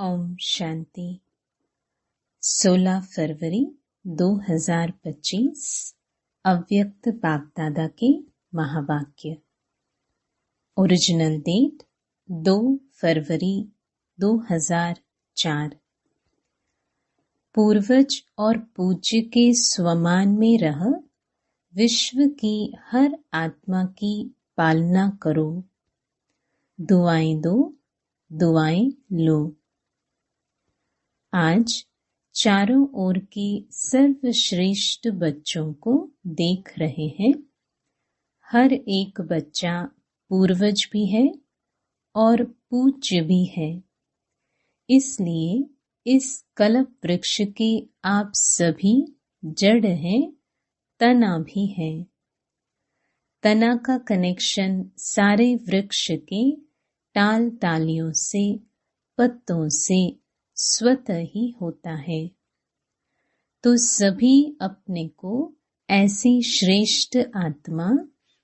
ओम शांति। 16 फरवरी 2025 अव्यक्त बापदादा के महावाक्य। ओरिजिनल डेट 2 फरवरी 2004। पूर्वज और पूज्य के स्वमान में रह विश्व की हर आत्मा की पालना करो। दुआएं दो, दुआएं लो। आज चारों ओर के सर्वश्रेष्ठ बच्चों को देख रहे हैं। हर एक बच्चा पूर्वज भी है और पूज्य भी है। इसलिए इस कल्प वृक्ष के आप सभी जड़ हैं, तना भी है। तना का कनेक्शन सारे वृक्ष के टाल टालियों से, पत्तों से स्वतः ही होता है। तो सभी अपने को ऐसी श्रेष्ठ आत्मा,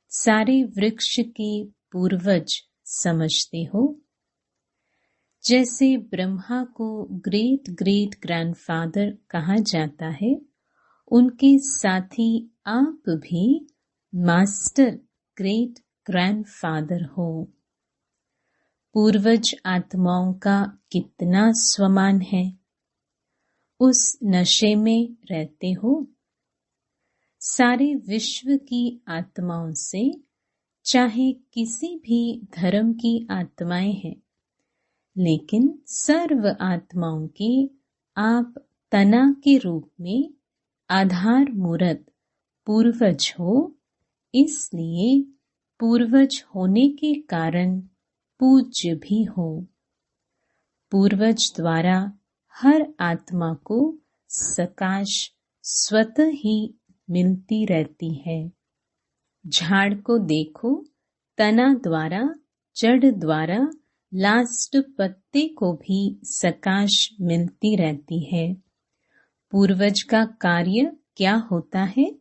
सारे वृक्ष के पूर्वज समझते हो। जैसे ब्रह्मा को ग्रेट ग्रेट ग्रैंडफादर कहा जाता है, उनके साथी आप भी मास्टर ग्रेट ग्रैंडफादर हो। पूर्वज आत्माओं का कितना स्वमान है, उस नशे में रहते हो। सारे विश्व की आत्माओं से, चाहे किसी भी धर्म की आत्माएं हैं, लेकिन सर्व आत्माओं के आप तना के रूप में आधार मूर्त पूर्वज हो। इसलिए पूर्वज होने के कारण पूज्य भी हो। पूर्वज द्वारा हर आत्मा को सकाश स्वतः ही मिलती रहती है। झाड़ को देखो, तना द्वारा, जड़ द्वारा लास्ट पत्ते को भी सकाश मिलती रहती है। पूर्वज का कार्य क्या होता है?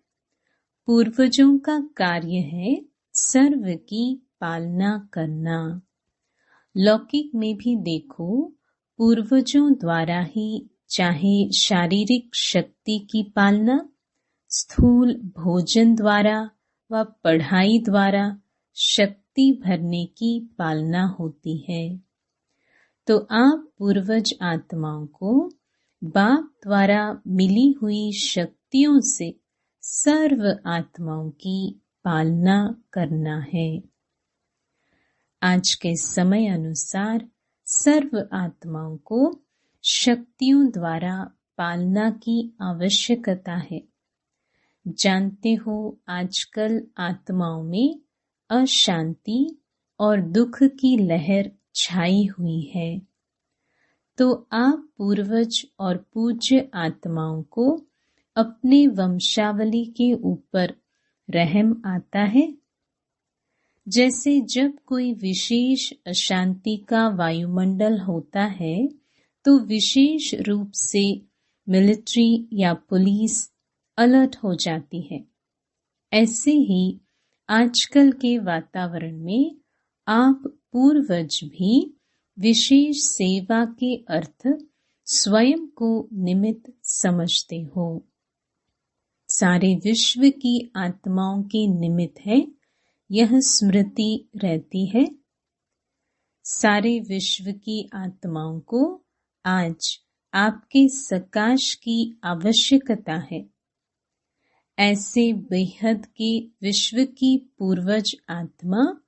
पूर्वजों का कार्य है सर्व की पालना करना। लौकिक में भी देखो, पूर्वजों द्वारा ही चाहे शारीरिक शक्ति की पालना, स्थूल भोजन द्वारा व पढ़ाई द्वारा शक्ति भरने की पालना होती है। तो आप पूर्वज आत्माओं को बाप द्वारा मिली हुई शक्तियों से सर्व आत्माओं की पालना करना है। आज के समय अनुसार सर्व आत्माओं को शक्तियों द्वारा पालना की आवश्यकता है। जानते हो, आजकल आत्माओं में अशांति और दुख की लहर छाई हुई है। तो आप पूर्वज और पूज्य आत्माओं को अपने वंशावली के ऊपर रहम आता है। जैसे जब कोई विशेष अशांति का वायुमंडल होता है, तो विशेष रूप से मिलिट्री या पुलिस अलर्ट हो जाती है। ऐसे ही आजकल के वातावरण में आप पूर्वज भी विशेष सेवा के अर्थ स्वयं को निमित्त समझते हो। सारे विश्व की आत्माओं के निमित्त है, यह स्मृति रहती है। सारे विश्व की आत्माओं को आज आपके सकाश की आवश्यकता है। ऐसे बेहद के विश्व की पूर्वज आत्मा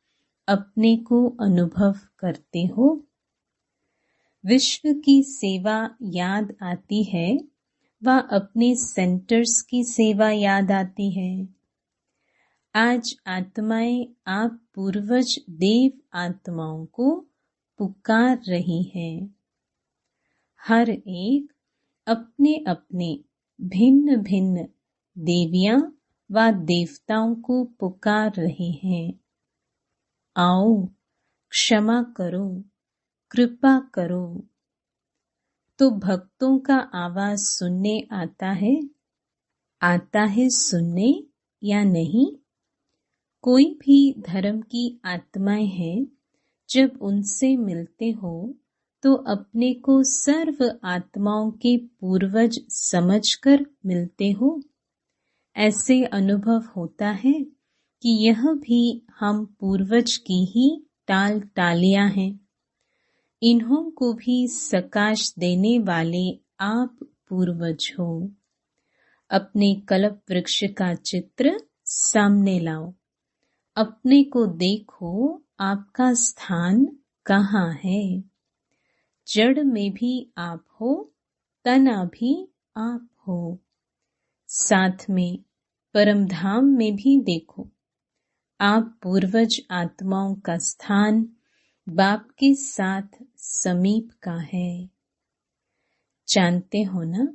अपने को अनुभव करते हो। विश्व की सेवा याद आती है व अपने सेंटर्स की सेवा याद आती है। आज आत्माएं आप पूर्वज देव आत्माओं को पुकार रही हैं। हर एक अपने अपने भिन्न भिन्न देवियां व देवताओं को पुकार रहे हैं। आओ, क्षमा करो, कृपा करो। तो भक्तों का आवाज सुनने आता है सुनने या नहीं? कोई भी धर्म की आत्माएं हैं, जब उनसे मिलते हो तो अपने को सर्व आत्माओं के पूर्वज समझकर मिलते हो। ऐसे अनुभव होता है कि यह भी हम पूर्वज की ही टाल टालियां हैं। इन्हों को भी सकाश देने वाले आप पूर्वज हो। अपने कल्प वृक्ष का चित्र सामने लाओ। अपने को देखो, आपका स्थान कहाँ है। जड़ में भी आप हो, तना भी आप हो। साथ में परमधाम में भी देखो, आप पूर्वज आत्माओं का स्थान बाप के साथ समीप का है। जानते हो ना,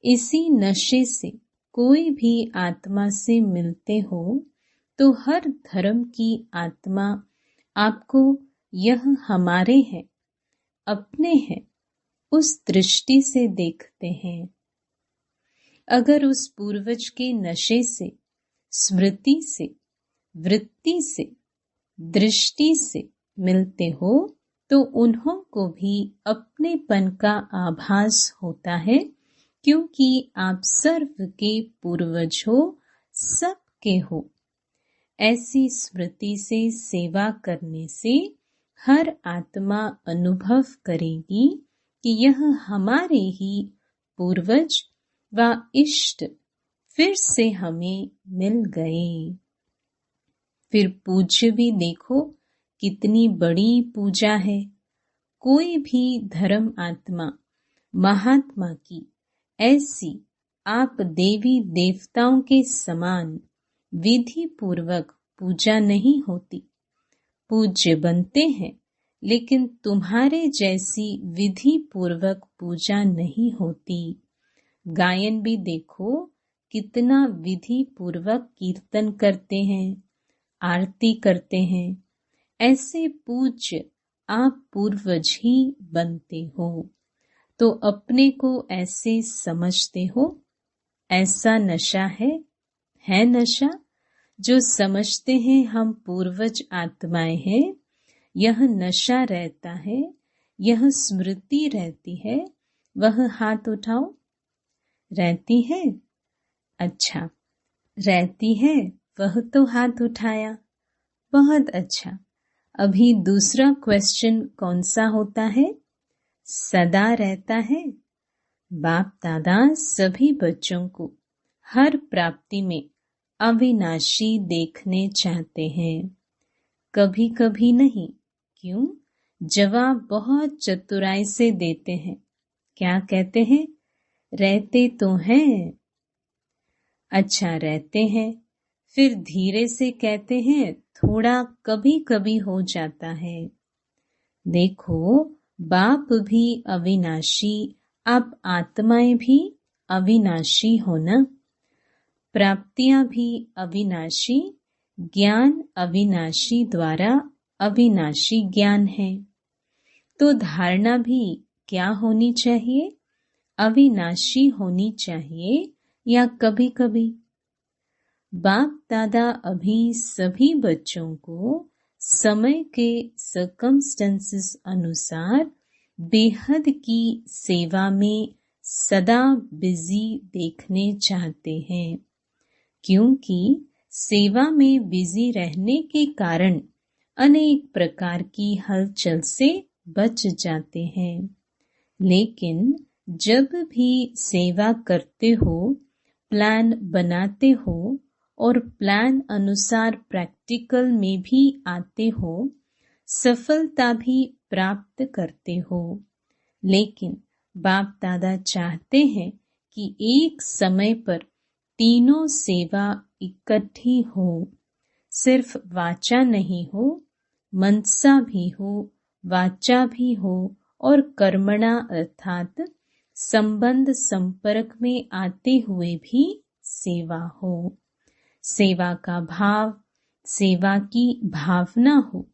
इसी नशे से कोई भी आत्मा से मिलते हो तो हर धर्म की आत्मा आपको यह हमारे हैं, अपने हैं, उस दृष्टि से देखते हैं। अगर उस पूर्वज के नशे से, स्मृति से, वृत्ति से, दृष्टि से मिलते हो तो उन्हों को भी अपनेपन का आभास होता है, क्योंकि आप सर्व के पूर्वज हो, सबके हो। ऐसी स्मृति से सेवा करने से हर आत्मा अनुभव करेगी कि यह हमारे ही पूर्वज व इष्ट फिर से हमें मिल गए। फिर पूज्य भी देखो, कितनी बड़ी पूजा है। कोई भी धर्म आत्मा महात्मा की ऐसी आप देवी देवताओं के समान विधि पूर्वक पूजा नहीं होती। पूज्य बनते हैं, लेकिन तुम्हारे जैसी विधि पूर्वक पूजा नहीं होती। गायन भी देखो, कितना विधि पूर्वक कीर्तन करते हैं, आरती करते हैं। ऐसे पूज्य आप पूर्वज ही बनते हो, तो अपने को ऐसे समझते हो। ऐसा नशा है नशा, जो समझते हैं हम पूर्वज आत्माएं हैं। यह नशा रहता है, यह स्मृति रहती है। वह हाथ उठाओ। रहती है? अच्छा, रहती है, वह तो हाथ उठाया। बहुत अच्छा। अभी दूसरा क्वेश्चन कौन सा होता है? सदा रहता है। बाप दादा सभी बच्चों को हर प्राप्ति में अविनाशी देखने चाहते हैं, कभी कभी नहीं। क्यों? जवाब बहुत चतुराई से देते हैं। क्या कहते हैं? रहते तो हैं। अच्छा, रहते हैं। फिर धीरे से कहते हैं थोड़ा कभी कभी हो जाता है। देखो, बाप भी अविनाशी, आप आत्माएं भी अविनाशी हो ना। प्राप्तियां भी अविनाशी, ज्ञान अविनाशी द्वारा अविनाशी ज्ञान है। तो धारणा भी क्या होनी चाहिए? अविनाशी होनी चाहिए, या कभी कभी। बाप दादा अभी सभी बच्चों को समय के सर्कमस्टेंसेस अनुसार बेहद की सेवा में सदा बिजी देखने चाहते हैं, क्योंकि सेवा में बिजी रहने के कारण अनेक प्रकार की हलचल से बच जाते हैं। लेकिन जब भी सेवा करते हो, प्लान बनाते हो और प्लान अनुसार प्रैक्टिकल में भी आते हो, सफलता भी प्राप्त करते हो। लेकिन बाप दादा चाहते हैं कि एक समय पर तीनों सेवा इकट्ठी हो। सिर्फ वाचा नहीं हो, मनसा भी हो, वाचा भी हो और कर्मणा अर्थात संबंध संपर्क में आते हुए भी सेवा हो। सेवा का भाव, सेवा की भावना हो।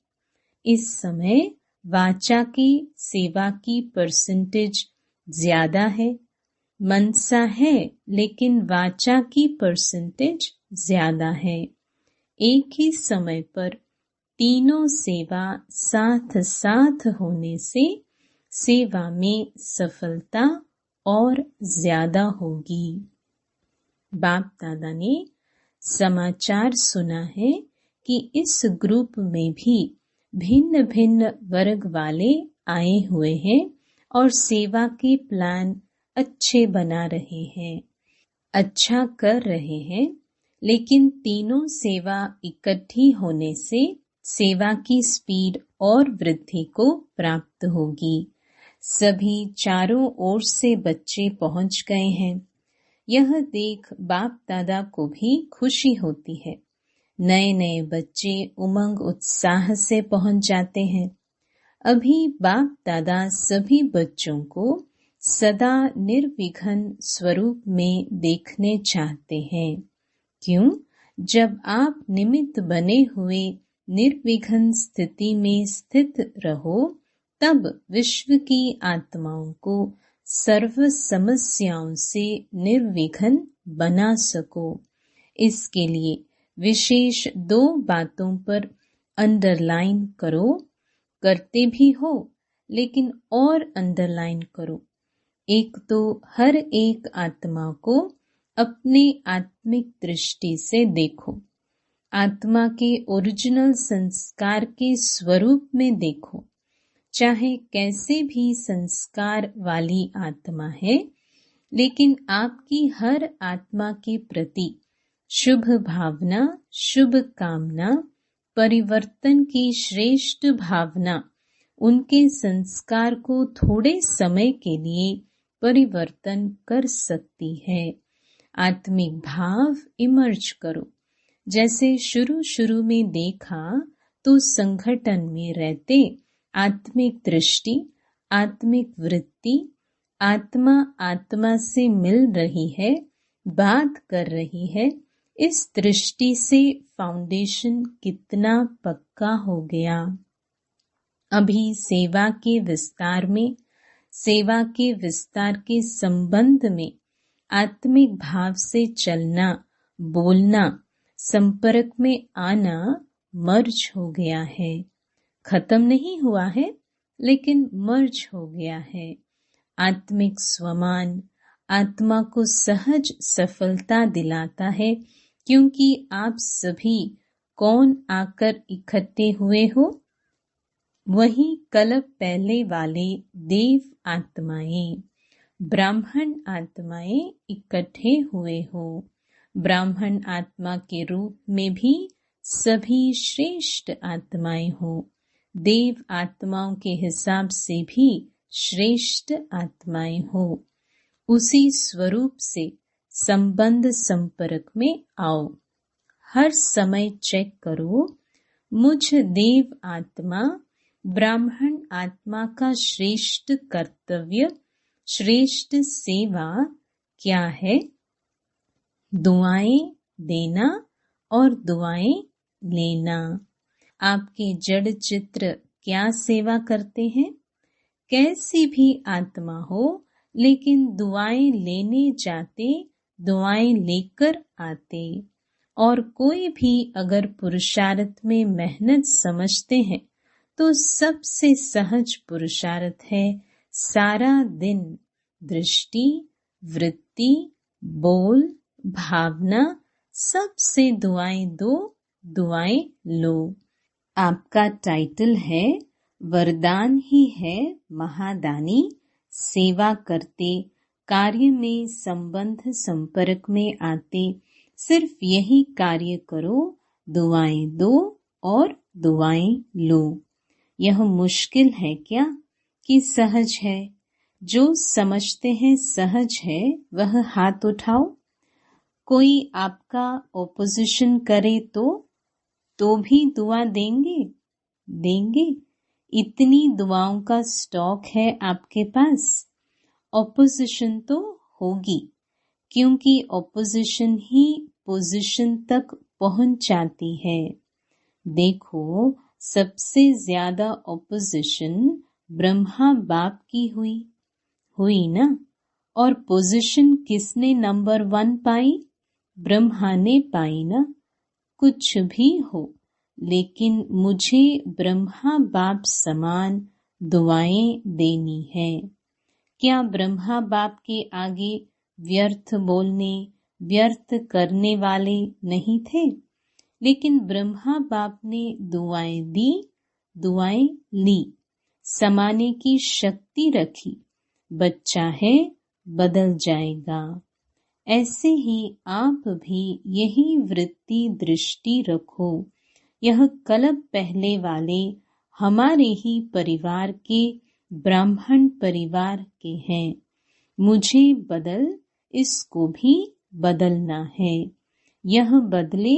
इस समय वाचा की सेवा की परसेंटेज ज्यादा है। मनसा है, लेकिन वाचा की परसेंटेज ज्यादा है। एक ही समय पर तीनों सेवा साथ साथ होने से सेवा में सफलता और ज्यादा होगी। बाप दादा ने समाचार सुना है कि इस ग्रुप में भी भिन्न भिन्न वर्ग वाले आए हुए हैं और सेवा के प्लान अच्छे बना रहे हैं, अच्छा कर रहे हैं, लेकिन तीनों सेवा इकट्ठी होने से सेवा की स्पीड और वृद्धि को प्राप्त होगी। सभी चारों ओर से बच्चे पहुंच गए हैं। यह देख बाप दादा को भी खुशी होती है। नए नए बच्चे उमंग उत्साह से पहुंच जाते हैं। अभी बाप दादा सभी बच्चों को सदा निर्विघ्न स्वरूप में देखने चाहते हैं। क्यों? जब आप निमित्त बने हुए निर्विघ्न स्थिति में स्थित रहो, तब विश्व की आत्माओं को सर्व समस्याओं से निर्विघ्न बना सको। इसके लिए विशेष 2 बातों पर अंडरलाइन करो। करते भी हो, लेकिन और अंडरलाइन करो। एक तो हर एक आत्मा को अपने आत्मिक दृष्टि से देखो। आत्मा के ओरिजिनल संस्कार के स्वरूप में देखो। चाहे कैसे भी संस्कार वाली आत्मा है, लेकिन आपकी हर आत्मा के प्रति शुभ भावना, शुभ कामना, परिवर्तन की श्रेष्ठ भावना उनके संस्कार को थोड़े समय के लिए परिवर्तन कर सकती है। आत्मिक भाव इमर्ज करो। जैसे शुरू में देखा तो संगठन में रहते आत्मिक दृष्टि, आत्मिक वृत्ति, आत्मा से मिल रही है, बात कर रही है। इस दृष्टि से फाउंडेशन कितना पक्का हो गया। अभी सेवा के विस्तार में, सेवा के विस्तार के संबंध में आत्मिक भाव से चलना, बोलना, संपर्क में आना मर्ज हो गया है। खत्म नहीं हुआ है, लेकिन मर्ज हो गया है। आत्मिक स्वमान आत्मा को सहज सफलता दिलाता है, क्योंकि आप सभी कौन आकर इकट्ठे हुए हो? वही कल्प पहले वाले देव आत्माएं, ब्राह्मण आत्माएं इकट्ठे हुए हो। ब्राह्मण आत्मा के रूप में भी सभी श्रेष्ठ आत्माएं हो। देव आत्माओं के हिसाब से भी श्रेष्ठ आत्माएं हो। उसी स्वरूप से संबंध संपर्क में आओ। हर समय चेक करो, मुझ देव आत्मा ब्राह्मण आत्मा का श्रेष्ठ कर्तव्य, श्रेष्ठ सेवा क्या है? दुआएं देना और दुआएं लेना। आपके जड़ चित्र क्या सेवा करते हैं? कैसी भी आत्मा हो, लेकिन दुआएं लेने जाते, दुआएं लेकर आते। और कोई भी अगर पुरुषार्थ में मेहनत समझते हैं, तो सबसे सहज पुरुषार्थ है सारा दिन दृष्टि, वृत्ति, बोल, भावना सबसे दुआएं दो, दुआएं लो। आपका टाइटल है वरदान ही है महादानी। सेवा करते, कार्य में संबंध संपर्क में आते, सिर्फ यही कार्य करो, दुआएं दो और दुआएं लो। यह मुश्किल है क्या कि सहज है? जो समझते हैं सहज है, वह हाथ उठाओ। कोई आपका ओपोजिशन करे तो भी दुआ देंगे? देंगे? इतनी दुआओं का स्टॉक है आपके पास। ओपोजिशन तो होगी, क्योंकि ओपोजिशन ही पोजीशन तक पहुंचाती है। देखो, सबसे ज्यादा ओपोजिशन ब्रह्मा बाप की हुई ना? और पोजीशन किसने नंबर 1 पाई? ब्रह्मा ने पाई ना? कुछ भी हो, लेकिन मुझे ब्रह्मा बाप समान दुआएं देनी है। क्या ब्रह्मा बाप के आगे व्यर्थ बोलने, व्यर्थ करने वाले नहीं थे? लेकिन ब्रह्मा बाप ने दुआएं दी, दुआएं ली, समाने की शक्ति रखी। बच्चा है, बदल जाएगा। ऐसे ही आप भी यही वृत्ति दृष्टि रखो। यह कल्प पहले वाले हमारे ही परिवार के ब्राह्मण परिवार के हैं। मुझे बदल, इसको भी बदलना है। यह बदले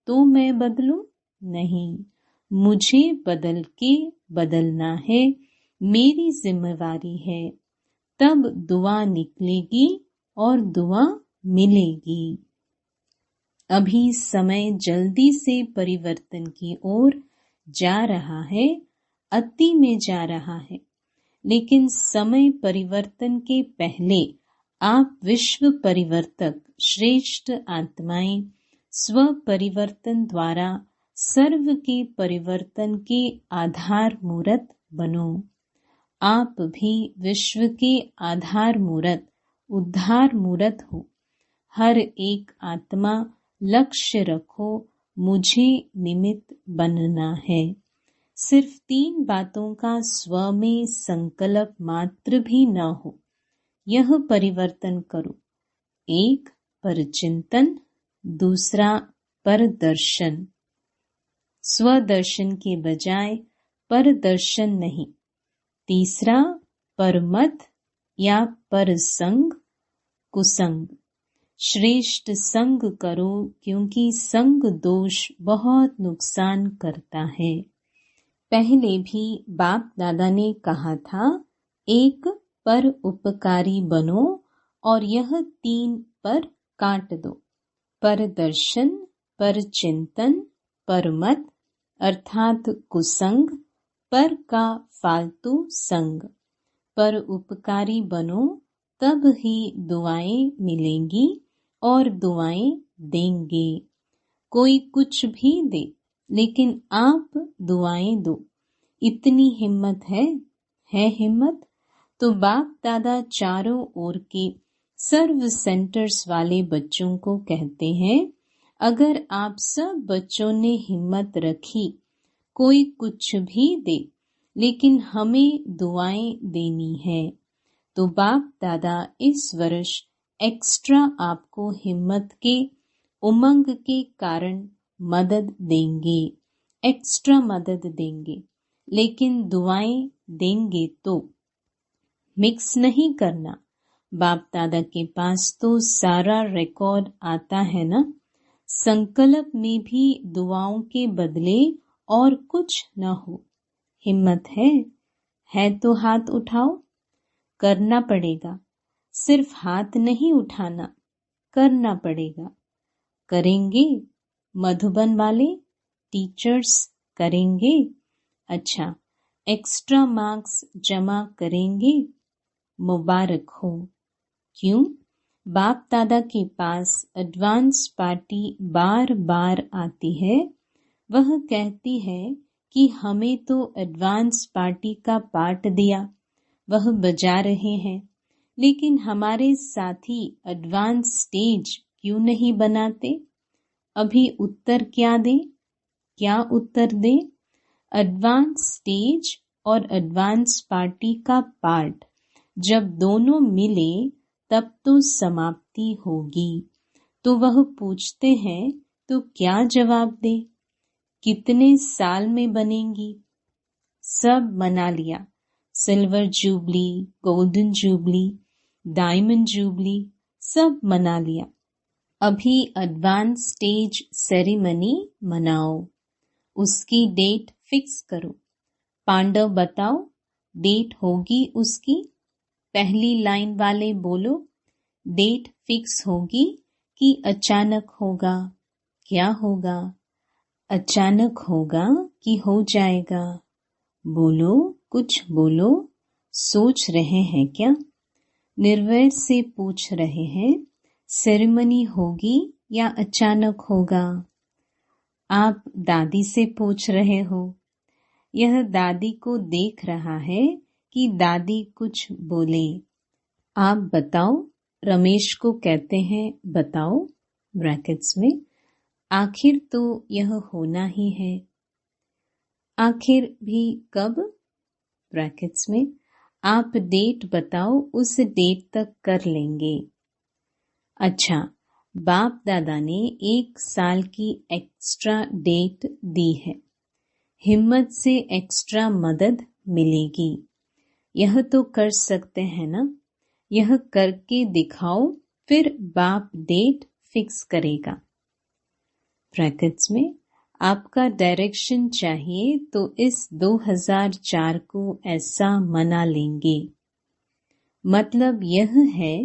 तो मैं बदलूं? नहीं, मुझे बदल के बदलना है, मेरी जिम्मेवारी है। तब दुआ निकलेगी और दुआ मिलेगी। अभी समय जल्दी से परिवर्तन की ओर जा रहा है, अति में जा रहा है। लेकिन समय परिवर्तन के पहले आप विश्व परिवर्तक श्रेष्ठ आत्माएं स्व परिवर्तन द्वारा सर्व के परिवर्तन के आधार मूर्त बनो। आप भी विश्व के आधार मूर्त, उद्धार मूर्त हो। हर एक आत्मा लक्ष्य रखो, मुझे निमित्त बनना है। सिर्फ 3 बातों का स्व में संकल्प मात्र भी न हो। यह परिवर्तन करो। 1 परचिंतन, दूसरा परदर्शन। स्वदर्शन के बजाय परदर्शन नहीं। तीसरा परमत या परसंग, कुसंग। श्रेष्ठ संग करो, क्योंकि संग दोष बहुत नुकसान करता है। पहले भी बाप दादा ने कहा था, एक पर उपकारी बनो और यह 3 पर काट दो। पर दर्शन, पर चिंतन, परमत अर्थात कुसंग, पर का फालतू संग। पर उपकारी बनो, तब ही दुआएं मिलेंगी और दुआएं देंगे। कोई कुछ भी दे, लेकिन आप दुआएं दो। इतनी हिम्मत है हिम्मत? तो बाप दादा चारों ओर के सर्व सेंटर्स वाले बच्चों को कहते हैं, अगर आप सब बच्चों ने हिम्मत रखी, कोई कुछ भी दे, लेकिन हमें दुआएं देनी है, तो बाप दादा इस वर्ष एक्स्ट्रा आपको हिम्मत के उमंग के कारण मदद देंगे, एक्स्ट्रा मदद देंगे। लेकिन दुआएं देंगे तो मिक्स नहीं करना। बाप दादा के पास तो सारा रिकॉर्ड आता है ना। संकल्प में भी दुआओं के बदले और कुछ न हो। हिम्मत है तो हाथ उठाओ। करना पड़ेगा, सिर्फ हाथ नहीं उठाना, करना पड़ेगा। करेंगे? मधुबन वाले टीचर्स करेंगे? अच्छा, एक्स्ट्रा मार्क्स जमा करेंगे? मुबारक हो। क्यों? बाप दादा के पास एडवांस पार्टी बार बार आती है। वह कहती है कि हमें तो एडवांस पार्टी का पाठ दिया, वह बजा रहे हैं, लेकिन हमारे साथी एडवांस स्टेज क्यों नहीं बनाते? अभी उत्तर क्या दें? क्या उत्तर दें? एडवांस स्टेज और एडवांस पार्टी का पार्ट जब दोनों मिले तब तो समाप्ति होगी। तो वह पूछते हैं, तो क्या जवाब दे? कितने साल में बनेंगी? सब मना लिया। Silver jubilee, golden jubilee, diamond jubilee, सब मना लिया। अभी एडवांस स्टेज सेरेमनी मनाओ, उसकी डेट फिक्स करो। पांडव बताओ, डेट होगी उसकी? पहली लाइन वाले बोलो, डेट फिक्स होगी कि अचानक होगा? क्या होगा? अचानक होगा कि हो जाएगा? बोलो, कुछ बोलो। सोच रहे हैं क्या? निर्वय से पूछ रहे हैं, सेरेमनी होगी या अचानक होगा? आप दादी से पूछ रहे हो। यह दादी को देख रहा है कि दादी कुछ बोले। आप बताओ, रमेश को कहते हैं बताओ ब्रैकेट्स में, आखिर तो यह होना ही है। आखिर भी कब? ब्रैकेट्स में, आप डेट बताओ, उस डेट तक कर लेंगे। अच्छा, बाप दादा ने 1 साल की एक्स्ट्रा डेट दी है, हिम्मत से एक्स्ट्रा मदद मिलेगी। यह तो कर सकते हैं ना, यह करके दिखाओ, फिर बाप डेट फिक्स करेगा। ब्रैकेट्स में, आपका डायरेक्शन चाहिए तो इस 2004 को ऐसा मना लेंगे। मतलब यह है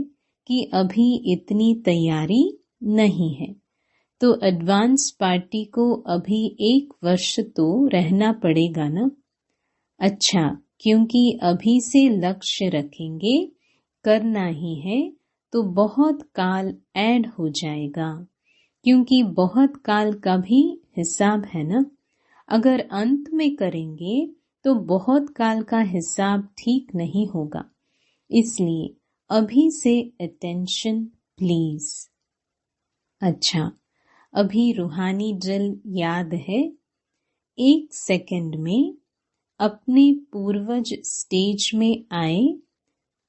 कि अभी इतनी तैयारी नहीं है, तो एडवांस पार्टी को अभी 1 वर्ष तो रहना पड़ेगा ना। अच्छा, क्योंकि अभी से लक्ष्य रखेंगे, करना ही है, तो बहुत काल ऐड हो जाएगा, क्योंकि बहुत काल का भी हिसाब है ना। अगर अंत में करेंगे तो बहुत काल का हिसाब ठीक नहीं होगा, इसलिए अभी से अटेंशन प्लीज। अच्छा, अभी रूहानी ड्रिल याद है। 1 सेकंड में अपने पूर्वज स्टेज में आए,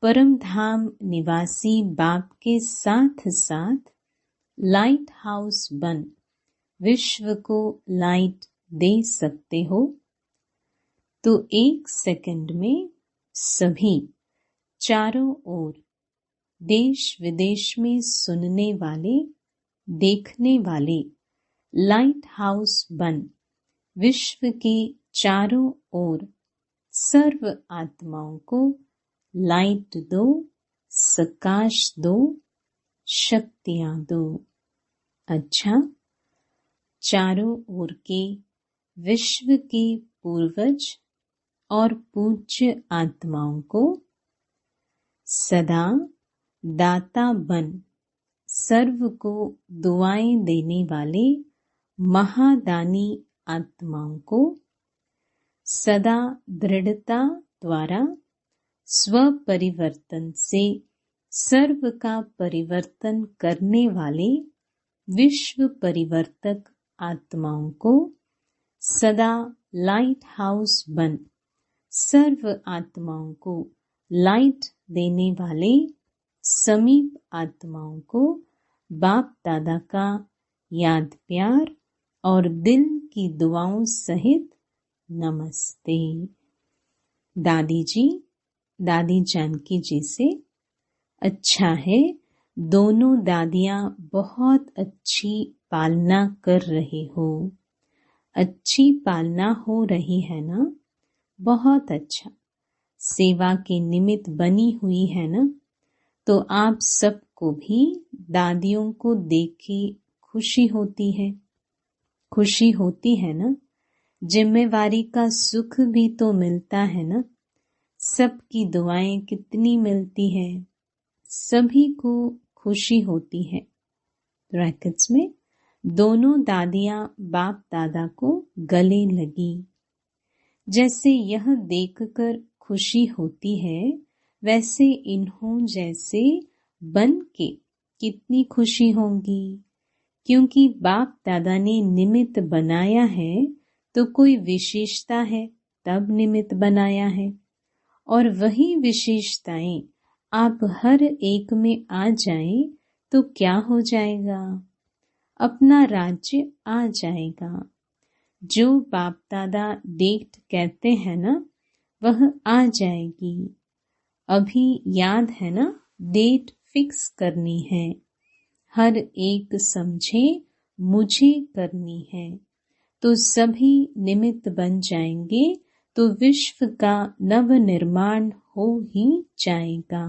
परम धाम निवासी बाप के साथ साथ लाइट हाउस बन विश्व को लाइट दे सकते हो। तो 1 सेकंड में सभी चारों ओर देश विदेश में सुनने वाले, देखने वाले लाइट हाउस बन विश्व के चारों ओर सर्व आत्माओं को लाइट दो, प्रकाश दो, शक्तियां दो। अच्छा, चारों ओर के विश्व के पूर्वज और पूज्य आत्माओं को सदा दाता बन सर्व को दुआएं देने वाले महादानी आत्माओं को सदा दृढ़ता द्वारा स्व परिवर्तन से सर्व का परिवर्तन करने वाले विश्व परिवर्तक आत्माओं को सदा लाइट हाउस बन सर्व आत्माओं को लाइट देने वाले समीप आत्माओं को बाप दादा का याद प्यार और दिल की दुआओं सहित नमस्ते। दादी जी, दादी जानकी जी से, अच्छा है, दोनों दादियां बहुत अच्छी पालना कर रहे हो। अच्छी पालना हो रही है ना, बहुत अच्छा। सेवा के निमित्त बनी हुई है ना, तो आप सबको भी दादियों को देख के खुशी होती है, खुशी होती है ना। जिम्मेवारी का सुख भी तो मिलता है ना। सबकी दुआएं कितनी मिलती है, सभी को खुशी होती है। ब्रैकेट्स में, दोनों दादियां बाप दादा को गले लगी। जैसे यह देखकर खुशी होती है, वैसे इन्हों जैसे बन के कितनी खुशी होंगी, क्योंकि बाप दादा ने निमित्त बनाया है, तो कोई विशेषता है तब निमित्त बनाया है, और वही विशेषताएं आप हर एक में आ जाएं तो क्या हो जाएगा, अपना राज्य आ जाएगा। जो बाप दादा डेट कहते हैं ना, वह आ जाएगी। अभी याद है ना, डेट फिक्स करनी है। हर एक समझे मुझे करनी है, तो सभी निमित्त बन जाएंगे, तो विश्व का नव निर्माण हो ही जाएगा।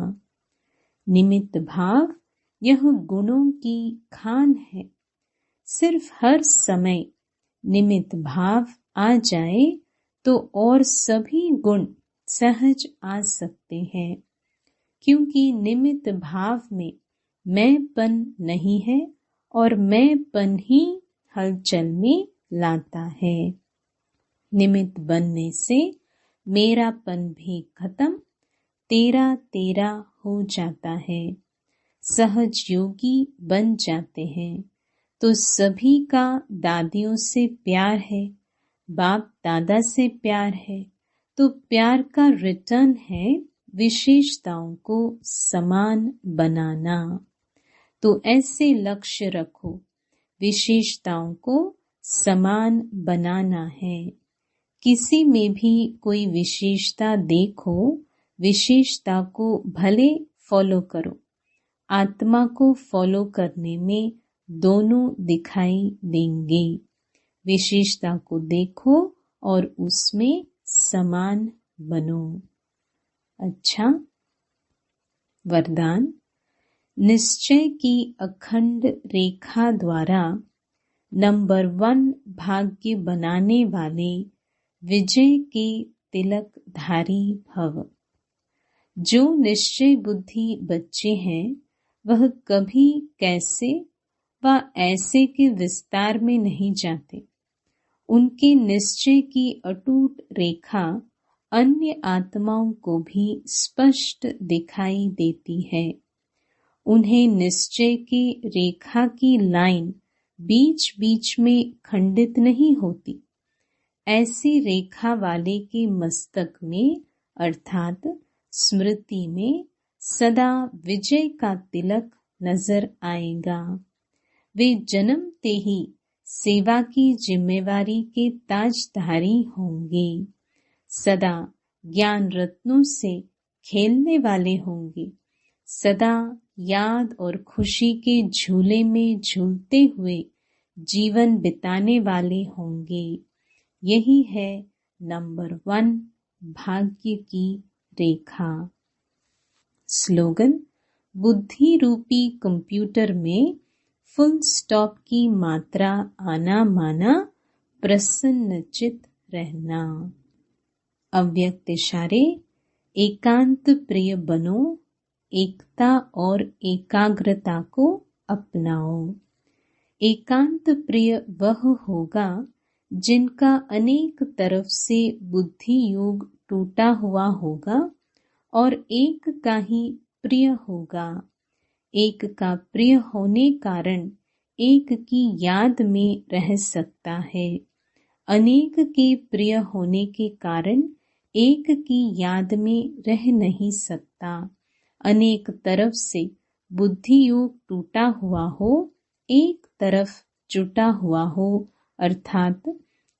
निमित्त भाव यह गुणों की खान है। सिर्फ हर समय निमित्त भाव आ जाए तो और सभी गुण सहज आ सकते हैं, क्योंकि निमित्त भाव में मैंपन नहीं है और मैंपन ही हलचल में लाता है। निमित्त बनने से मेरापन भी खत्म, तेरा तेरा हो जाता है। सहज योगी बन जाते हैं तो सभी का दादियों से प्यार है, बाप दादा से प्यार है, तो प्यार का रिटर्न है विशेषताओं को समान बनाना। तो ऐसे लक्ष्य रखो, विशेषताओं को समान बनाना है। किसी में भी कोई विशेषता देखो, विशेषता को भले फॉलो करो, आत्मा को फॉलो करने में दोनों दिखाई देंगे। विशेषता को देखो और उसमें समान बनो। अच्छा, वरदान। निश्चय की अखंड रेखा द्वारा नंबर 1 भाग्य बनाने वाले विजय के तिलकधारी भव। जो निश्चय बुद्धि बच्चे हैं वह कभी कैसे व ऐसे के विस्तार में नहीं जाते। उनके निश्चय की अटूट रेखा अन्य आत्माओं को भी स्पष्ट दिखाई देती है। उन्हें निश्चय की रेखा की लाइन बीच बीच में खंडित नहीं होती। ऐसी रेखा वाले के मस्तक में अर्थात स्मृति में सदा विजय का तिलक नजर आएगा। वे जन्मते ही सेवा की जिम्मेवारी के ताजधारी होंगे। सदा ज्ञान रत्नों से खेलने वाले होंगे। सदा याद और खुशी के झूले में झूलते हुए जीवन बिताने वाले होंगे। यही है नंबर 1 भाग्य की रेखा। स्लोगन। बुद्धि रूपी कंप्यूटर में फुल स्टॉप की मात्रा आना माना, प्रसन्नचित रहना। अव्यक्त इशारे। एकांत प्रिय बनो, एकता और एकाग्रता को अपनाओ। एकांत प्रिय वह होगा जिनका अनेक तरफ से बुद्धि योग टूटा हुआ होगा और एक का ही प्रिय होगा। एक का प्रिय होने कारण एक की याद में रह सकता है। अनेक के प्रिय होने के कारण एक की याद में रह नहीं सकता। अनेक तरफ से बुद्धि योग टूटा हुआ हो, एक तरफ जुटा हुआ हो, अर्थात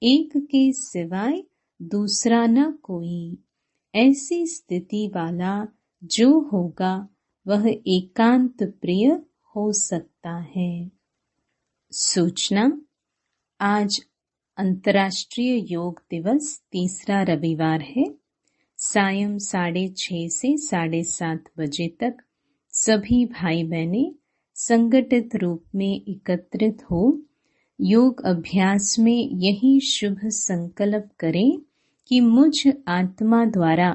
एक के सिवाय दूसरा न कोई। ऐसी स्थिति वाला जो होगा वह एकांत प्रिय हो सकता है। सूचना। आज अंतर्राष्ट्रीय योग दिवस तीसरा रविवार है। सायं 6:30 से 7:30 बजे तक सभी भाई बहनें संगठित रूप में एकत्रित हो योग अभ्यास में यही शुभ संकल्प करें कि मुझ आत्मा द्वारा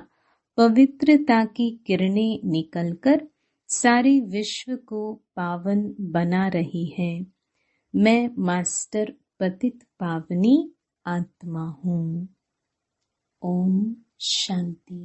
पवित्रता की किरणें निकलकर सारे विश्व को पावन बना रही है। मैं मास्टर पतित पावनी आत्मा हूँ। ओम शांति।